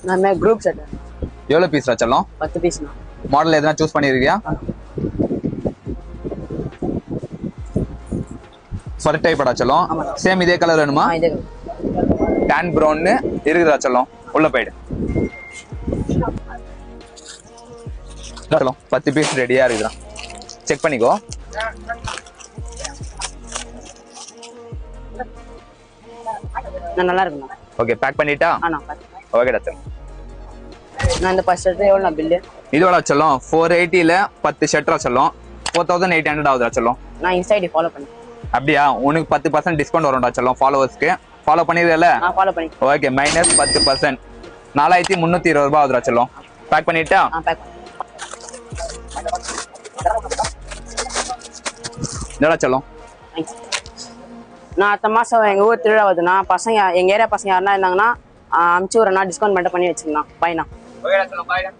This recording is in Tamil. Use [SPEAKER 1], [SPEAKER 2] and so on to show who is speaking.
[SPEAKER 1] நம்ம குரூப் செட்.
[SPEAKER 2] எவ்வளவு பீஸ் செல்லம்?
[SPEAKER 1] 10 பீஸ்.
[SPEAKER 2] மாடல் எதனா சூஸ் பண்ணிருக்கியா? ஃபர் டைப் படா செல்லம். சேம் இதே கலர் வேணுமா?
[SPEAKER 1] இதே
[SPEAKER 2] டான் பிரவுன் இருக்குதா செல்லம்? உள்ள போய்டு செல்லம். 10 பீஸ் ரெடியா இருக்குடா. செக் பண்ணிக்கோ.
[SPEAKER 1] நல்லா இருக்குண்ணா.
[SPEAKER 2] ஓகே பேக் பண்ணிட்டா? ஓகேடா செல்லம்.
[SPEAKER 1] நான் இந்த 10 ஷர்ட் எவ்வளவு பில்?
[SPEAKER 2] இதோட செல்லம் 480 ல 10 ஷர்ட்ரா செல்லம். 4800 ஆகுதா செல்லம்.
[SPEAKER 1] நான் இன்ஸ்டா ஃபாலோ பண்ணேன்.
[SPEAKER 2] அப்படியா? உனக்கு 10% டிஸ்கவுண்ட் வரும்டா செல்லம் ஃபாலோவர்ஸ்க்கு. ஃபாலோ பண்ணிரல?
[SPEAKER 1] ஃபாலோ பண்ணி.
[SPEAKER 2] ஓகே -10%. 4320 ரூபாய் ஆகுதா செல்லம். பேக் பண்ணிட்டா?
[SPEAKER 1] பேக்.
[SPEAKER 2] என்னடா செல்லம்?
[SPEAKER 1] நான் அடுத்த மாசம் எங்க ஊர் திருவிழா வருதுண்ணா. பசங்க எங்க ஏரியா பசங்க யாருன்னா இருந்தாங்கன்னா அமுச்சு விடுறேன்னா டிஸ்கவுண்ட் மட்டும் பண்ணி வச்சுக்கலாம். பாய்ண்ணா.
[SPEAKER 2] ஓகேடா செல்லம், பாய்டா.